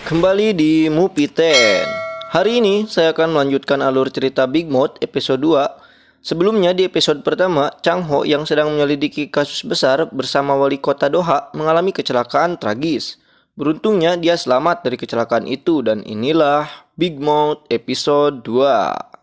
Kembali di Movie 10. Hari ini saya akan melanjutkan alur cerita Big Mouth episode 2. Sebelumnya di episode pertama, Chang Ho yang sedang menyelidiki kasus besar bersama wali kota Doha mengalami kecelakaan tragis. Beruntungnya dia selamat dari kecelakaan itu dan inilah Big Mouth episode 2.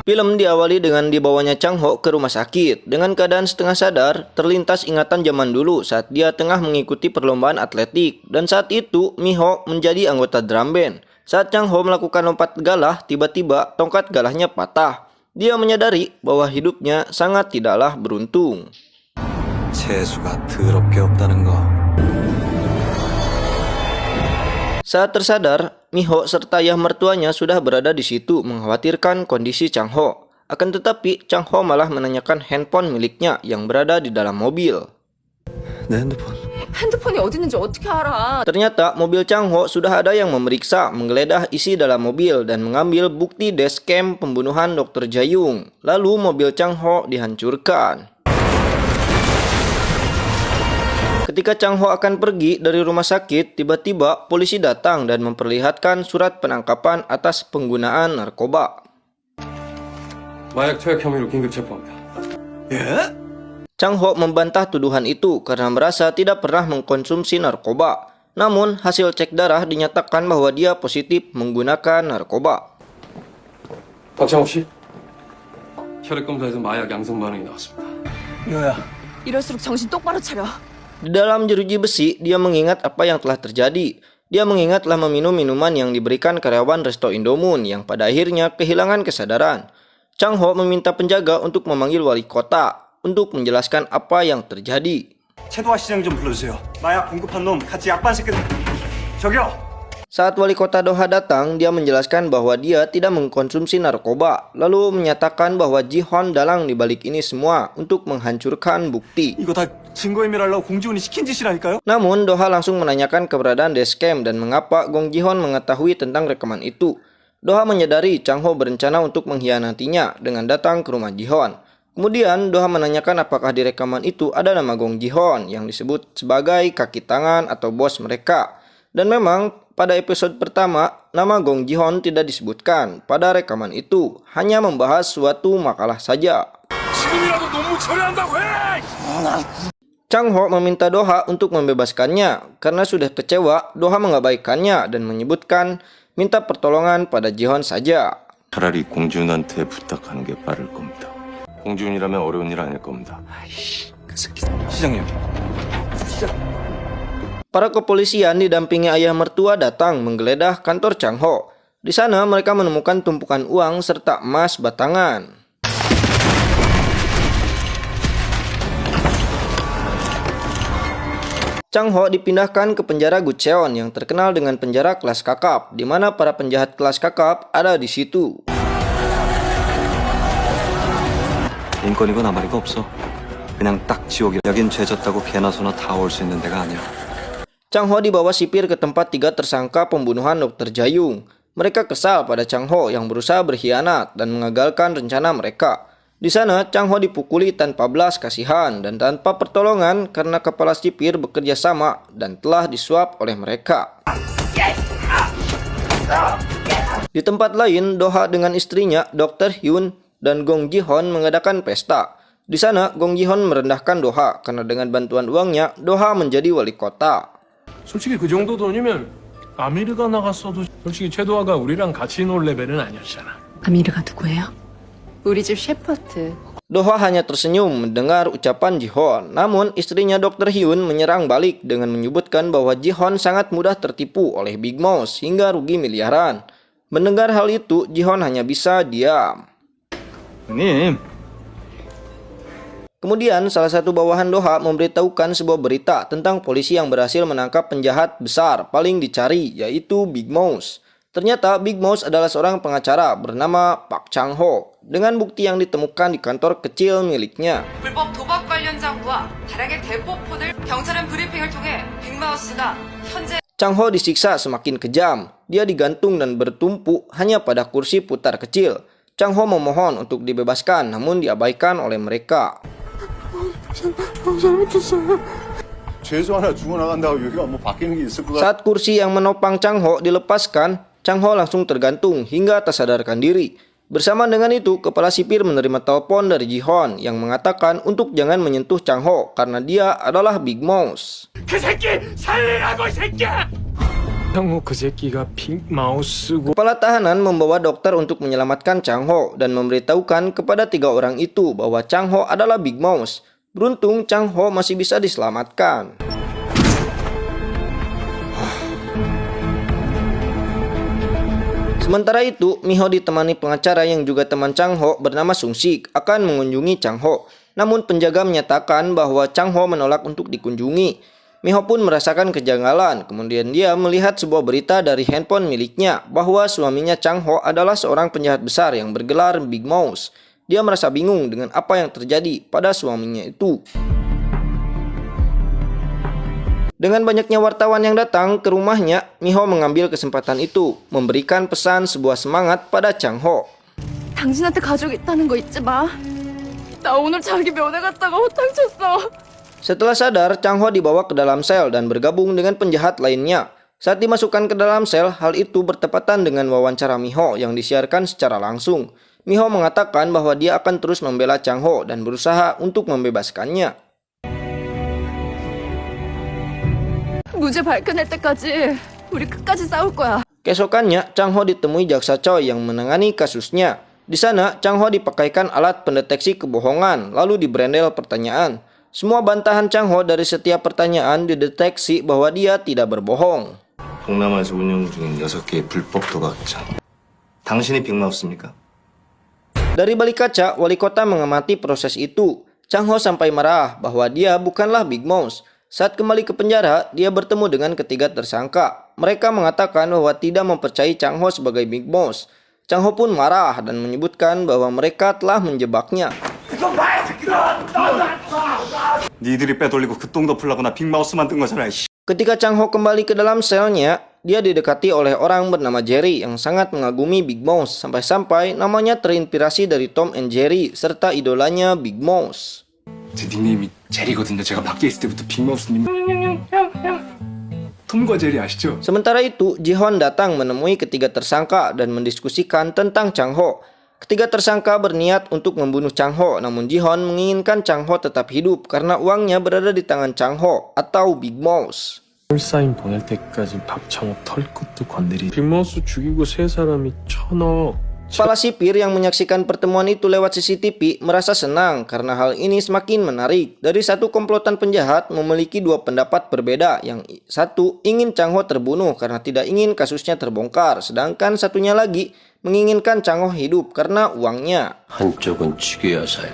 Film diawali dengan dibawanya Chang Ho ke rumah sakit. Dengan keadaan setengah sadar, terlintas ingatan zaman dulu saat dia tengah mengikuti perlombaan atletik. Dan saat itu, Mi Ho menjadi anggota drum band. Saat Chang Ho melakukan lompat galah, tiba-tiba tongkat galahnya patah. Dia menyadari bahwa hidupnya sangat tidaklah beruntung. 재수가 더럽게 없다는 거. Saat tersadar, Mi Ho serta ayah mertuanya sudah berada di situ mengkhawatirkan kondisi Chang Ho. Akan tetapi, Chang Ho malah menanyakan handphone miliknya yang berada di dalam mobil. 내 핸드폰. 핸드폰이 어디 있는지 어떻게 알아? Ternyata mobil Chang Ho sudah ada yang memeriksa, menggeledah isi dalam mobil dan mengambil bukti dashcam pembunuhan Dr. Jayung. Lalu mobil Chang Ho dihancurkan. Ketika Chang Ho akan pergi dari rumah sakit, tiba-tiba polisi datang dan memperlihatkan surat penangkapan atas penggunaan narkoba. 마약 투약 혐의로 긴급 체포합니다. 예? Chang Ho membantah tuduhan itu karena merasa tidak pernah mengkonsumsi narkoba. Namun, hasil cek darah dinyatakan bahwa dia positif menggunakan narkoba. 박창호 씨, 혈액 검사에서 마약 양성 반응이 나왔습니다. 이거야. 이럴수록 정신 똑바로 차려. Di dalam jeruji besi, dia mengingat apa yang telah terjadi. Dia mengingat telah meminum minuman yang diberikan karyawan resto Indomoon yang pada akhirnya kehilangan kesadaran. Chang Ho meminta penjaga untuk memanggil wali kota untuk menjelaskan apa yang terjadi. 최도화 시장 좀 불러주세요. 마약 공급한 놈 같이 약반 새끼들. 저기요. Saat wali kota Doha datang, dia menjelaskan bahwa dia tidak mengkonsumsi narkoba, lalu menyatakan bahwa Ji-Hon dalang di balik ini semua untuk menghancurkan bukti. 이거 다 증거인멸하려고 공지훈이 시킨 짓이라니까요? Namun, Doha langsung menanyakan keberadaan dashcam dan mengapa Gong Ji-Hon mengetahui tentang rekaman itu. Doha menyadari Chang Ho berencana untuk mengkhianatinya dengan datang ke rumah Ji-Hon. Kemudian, Doha menanyakan apakah di rekaman itu ada nama Gong Ji-Hon yang disebut sebagai kaki tangan atau bos mereka. Dan memang, pada episode pertama, nama Gong Ji-Hon tidak disebutkan pada rekaman itu, hanya membahas suatu makalah saja. Chang Ho meminta Doha untuk membebaskannya karena sudah kecewa. Doha mengabaikannya dan menyebutkan minta pertolongan pada Ji-Hon saja. 차라리 공준한테 부탁하는 게 빠를 겁니다. 공준이라면 어려운 일 아닐 겁니다. 시장님. Para kepolisian didampingi ayah mertua datang menggeledah kantor Chang Ho. Di sana mereka menemukan tumpukan uang serta emas batangan. Chang Ho dipindahkan ke penjara Gucheon yang terkenal dengan penjara kelas kakap, di mana para penjahat kelas kakap ada di situ. 인권이고 나발이고 없어. 그냥 딱 지옥이야. 여긴 죄졌다고 개나 소나 다 올 수 있는 데가 아니야. Chang Ho dibawa sipir ke tempat 3 tersangka pembunuhan Dr. Jayung. Mereka kesal pada Chang Ho yang berusaha berkhianat dan mengagalkan rencana mereka. Di sana, Chang Ho dipukuli tanpa belas kasihan dan tanpa pertolongan karena kepala sipir bekerja sama dan telah disuap oleh mereka. Di tempat lain, Doha dengan istrinya, Dr. Hyun dan Gong Ji-Hon mengadakan pesta. Di sana, Gong Ji-Hon merendahkan Doha karena dengan bantuan uangnya, Doha menjadi wali kota. 솔직히 그 정도 돈이면 아미르가 나갔어도 솔직히 최도화가 우리랑 같이 놀 레벨은 아니었잖아. 아미르가 누구예요? 우리 집 셰퍼트. Doha hanya tersenyum mendengar ucapan Ji-Hon. Namun istrinya Dr. Hyun menyerang balik dengan menyebutkan bahwa Ji-Hon sangat mudah tertipu oleh Big Mouth hingga rugi miliaran. Mendengar hal itu, Ji-Hon hanya bisa diam. 형님. Kemudian salah satu bawahan Doha memberitahukan sebuah berita tentang polisi yang berhasil menangkap penjahat besar paling dicari, yaitu Big Mouth. Ternyata Big Mouth adalah seorang pengacara bernama Pak Chang Ho dengan bukti yang ditemukan di kantor kecil miliknya. 불법 도박 관련자와 다량의 대포폰을 경찰은 브리핑을 통해 빅마우스가 현재 Chang Ho disiksa semakin kejam. Dia digantung dan bertumpu hanya pada kursi putar kecil. Chang Ho memohon untuk dibebaskan namun diabaikan oleh mereka. 죄수 하나 죽어나간다고 여기가 뭐 바뀌는 게 있을 것 같아. Saat kursi yang menopang Chang Ho dilepaskan, Chang Ho langsung tergantung hingga tak sadarkan diri. Bersama dengan itu, kepala sipir menerima telepon dari Ji-hon yang mengatakan untuk jangan menyentuh Chang Ho karena dia adalah Big Mouse. 형우 그 새끼가 빅마우스고 Kepala tahanan membawa dokter untuk menyelamatkan Chang Ho dan memberitahukan kepada 3 orang itu bahwa Chang Ho adalah Big Mouse. Beruntung Chang Ho masih bisa diselamatkan. Sementara itu, Miho ditemani pengacara yang juga teman Chang Ho bernama Sung Sik akan mengunjungi Chang Ho. Namun penjaga menyatakan bahwa Chang Ho menolak untuk dikunjungi. Miho pun merasakan kejanggalan, kemudian dia melihat sebuah berita dari handphone miliknya bahwa suaminya Chang Ho adalah seorang penjahat besar yang bergelar Big Mouse. Dia merasa bingung dengan apa yang terjadi pada suaminya itu. Dengan banyaknya wartawan yang datang ke rumahnya, Miho mengambil kesempatan itu, memberikan pesan sebuah semangat pada Chang Ho. 당신한테 가족 있다는 거 잊지 마. 나 오늘 자기 면회 갔다가 호탕 쳤어. Setelah sadar, Chang Ho dibawa ke dalam sel dan bergabung dengan penjahat lainnya. Saat dimasukkan ke dalam sel, hal itu bertepatan dengan wawancara Miho yang disiarkan secara langsung. Miho mengatakan bahwa dia akan terus membela Chang Ho dan berusaha untuk membebaskannya. 무죄 밝혀낼 때까지 우리 끝까지 싸울 거야. Keesokannya, Chang Ho ditemui jaksa Choi yang menangani kasusnya. Di sana, Chang Ho dipakaikan alat pendeteksi kebohongan, lalu diberendel pertanyaan. Semua bantahan Chang Ho dari setiap pertanyaan dideteksi bahwa dia tidak berbohong. 동남아에서 운영 중인 6개의 불법 도박장. 당신이 빅마우스입니까? Dari balik kaca, wali kota mengamati proses itu. Chang Ho sampai marah bahwa dia bukanlah Big Mouse. Saat kembali ke penjara, dia bertemu dengan ketiga tersangka. Mereka mengatakan bahwa tidak mempercayai Chang Ho sebagai Big Mouse. Chang Ho pun marah dan menyebutkan bahwa mereka telah menjebaknya. 니들이 빼돌리고 그 똥 덮으려고 나 빅마우스 만든 거잖아. Ketika Chang Ho kembali ke dalam selnya, dia didekati oleh orang bernama Jerry yang sangat mengagumi Big Mouse sampai-sampai namanya terinspirasi dari Tom and Jerry serta idolanya Big Mouse. 제 닉네임이 제리거든요. 제가 밖에 있을 때부터 빅마우스님 톰과 제리 아시죠? Sementara itu, Ji-hon datang menemui ketiga tersangka dan mendiskusikan tentang Chang Ho. Ketiga tersangka berniat untuk membunuh Chang Ho, namun Ji-hon menginginkan Chang Ho tetap hidup karena uangnya berada di tangan Chang Ho atau Big Mouse. 홀사인 보낼 때까지 밥처먹 털끝도 건드리 빅마우스 죽이고 세 사람이 1,000억. Kepala sipir yang menyaksikan pertemuan itu lewat CCTV merasa senang karena hal ini semakin menarik. Dari satu komplotan penjahat memiliki 2 pendapat berbeda. Yang satu ingin Chang Ho terbunuh karena tidak ingin kasusnya terbongkar, sedangkan satunya lagi menginginkan Chang Ho hidup karena uangnya. 한쪽은 죽여야 살,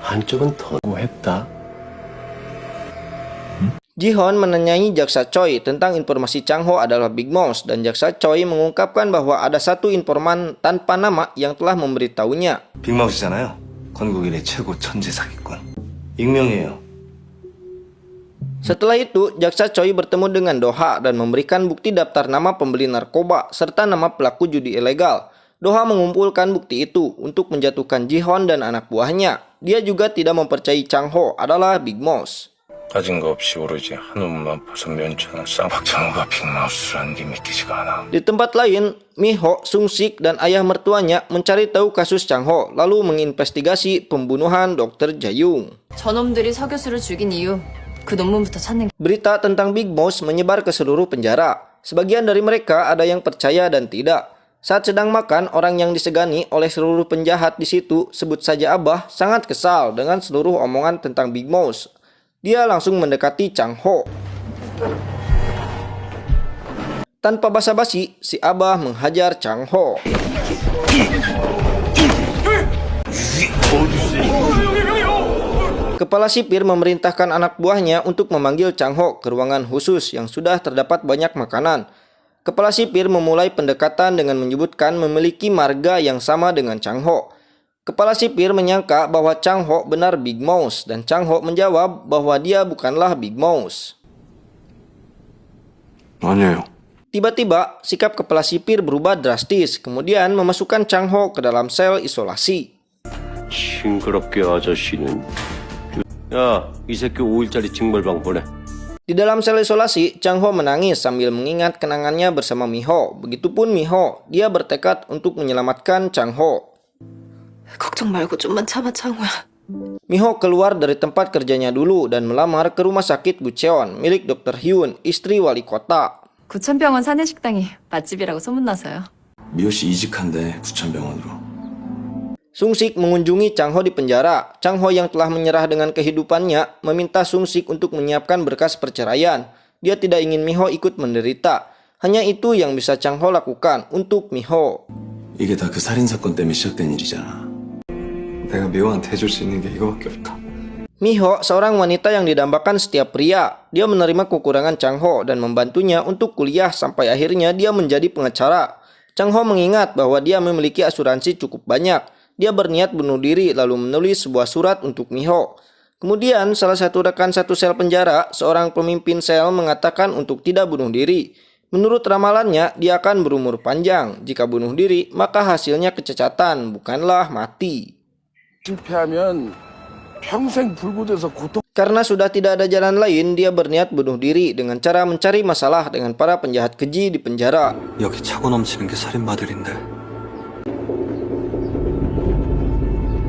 한쪽은 더 했다. Ji-hon menanyai jaksa Choi tentang informasi Chang Ho adalah Big Mouse dan jaksa Choi mengungkapkan bahwa ada satu informan tanpa nama yang telah memberitahunya. 빅마우스잖아요. 건국일의 최고 천재 사기꾼. 익명이에요. Setelah itu, jaksa Choi bertemu dengan Doha dan memberikan bukti daftar nama pembeli narkoba serta nama pelaku judi ilegal. Doha mengumpulkan bukti itu untuk menjatuhkan Ji-hon dan anak buahnya. Dia juga tidak mempercayai Chang Ho adalah Big Mouse. 가진 거 없이 오로지 한 옷만 벗은 면천한 쌍박장어가 빅마우스라는 게 믿기지가 않아. Di tempat lain, Miho, Sung Sik, dan ayah mertuanya mencari tahu kasus Chang Ho, lalu menginvestigasi pembunuhan Dr. Jayung. 저놈들이 서교수를 죽인 이유, 그 논문부터 찾는. Berita tentang Big Mouse menyebar ke seluruh penjara. Sebagian dari mereka ada yang percaya dan tidak. Saat sedang makan, orang yang disegani oleh seluruh penjahat di situ, sebut saja Abah, sangat kesal dengan seluruh omongan tentang Big Mouse. Dia langsung mendekati Chang Ho. Tanpa basa-basi, si Abah menghajar Chang Ho. Kepala sipir memerintahkan anak buahnya untuk memanggil Chang Ho ke ruangan khusus yang sudah terdapat banyak makanan. Kepala sipir memulai pendekatan dengan menyebutkan memiliki marga yang sama dengan Chang Ho. Kepala sipir menyangka bahwa Chang Ho benar Big Mouse dan Chang Ho menjawab bahwa dia bukanlah Big Mouse. 아니에요. Tiba-tiba, sikap kepala sipir berubah drastis, kemudian memasukkan Chang Ho ke dalam sel isolasi. 싱그럽게 아저씨는 야, 이 새끼 5일짜리 징벌방 보내. Di dalam sel isolasi, Chang Ho menangis sambil mengingat kenangannya bersama Mi-ho. Begitupun Mi-ho, dia bertekad untuk menyelamatkan Chang Ho. 걱정 말고 좀만 참아, 창호야. Mi-ho keluar dari tempat kerjanya dulu dan melamar ke rumah sakit Bucheon milik Dr. Hyun, istri wali kota. 구천병원 사내식당이 맛집이라고 소문나서요. 미호 씨 이직한대 부천병원으로. Sung-sik mengunjungi Chang Ho di penjara. Chang Ho yang telah menyerah dengan kehidupannya meminta Sung-sik untuk menyiapkan berkas perceraian. Dia tidak ingin Mi-ho ikut menderita. Hanya itu yang bisa Chang Ho lakukan untuk Mi-ho. 이게 다 그 살인 사건 때문에 시작된 일이잖아. 내가 미호한테 해줄 수 있는 게 이거밖에 없다. Mi-ho seorang wanita yang didambakan setiap pria. Dia menerima kekurangan Chang Ho dan membantunya untuk kuliah sampai akhirnya dia menjadi pengacara. Chang Ho mengingat bahwa dia memiliki asuransi cukup banyak. Dia berniat bunuh diri lalu menulis sebuah surat untuk Mi-ho. Kemudian salah satu rekan satu sel penjara, seorang pemimpin sel mengatakan untuk tidak bunuh diri. Menurut ramalannya, dia akan berumur panjang. Jika bunuh diri, maka hasilnya kecacatan, bukanlah mati. 실패하면 평생 불구돼서 고통. Karena sudah tidak ada jalan lain, dia berniat bunuh diri dengan cara mencari masalah dengan para penjahat keji di penjara. 여기 차고 넘치는 게 살인마들인데.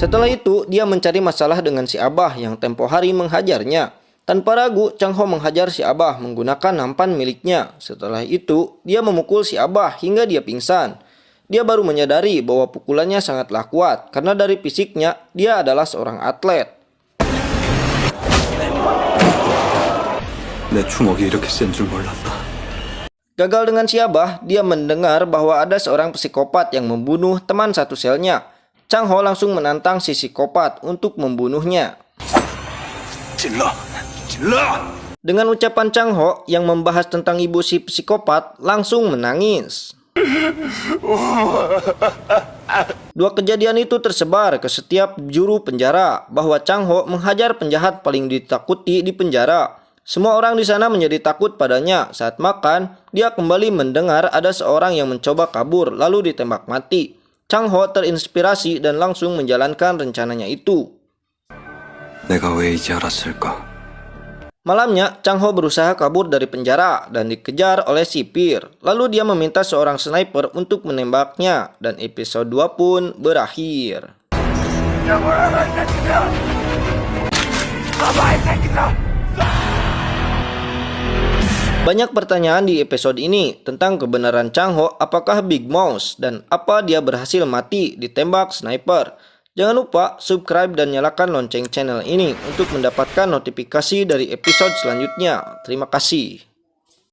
Setelah itu, dia mencari masalah dengan si Abah yang tempo hari menghajarnya. Tanpa ragu, Chang Ho menghajar si Abah menggunakan nampan miliknya. Setelah itu, dia memukul si Abah hingga dia pingsan. Dia baru menyadari bahwa pukulannya sangatlah kuat karena dari fisiknya, dia adalah seorang atlet. 내 주먹이 이렇게 센 줄 몰랐다. Gagal dengan si Abah, dia mendengar bahwa ada seorang psikopat yang membunuh teman satu selnya. Chang Ho langsung menantang si psikopat untuk membunuhnya. 찔러! 찔러! Dengan ucapan Chang Ho yang membahas tentang ibu si psikopat, langsung menangis. Dua kejadian itu tersebar ke setiap juru penjara bahwa Chang Ho menghajar penjahat paling ditakuti di penjara. Semua orang di sana menjadi takut padanya. Saat makan, dia kembali mendengar ada seorang yang mencoba kabur lalu ditembak mati. Chang Ho terinspirasi dan langsung menjalankan rencananya itu. 내가 왜 이제 알았을까? Malamnya, Chang Ho berusaha kabur dari penjara dan dikejar oleh sipir. Lalu dia meminta seorang sniper untuk menembaknya dan episode 2 pun berakhir. Banyak pertanyaan di episode ini tentang kebenaran Chang Ho apakah Big Mouse dan apa dia berhasil mati ditembak sniper. Jangan lupa subscribe dan nyalakan lonceng channel ini untuk mendapatkan notifikasi dari episode selanjutnya. Terima kasih.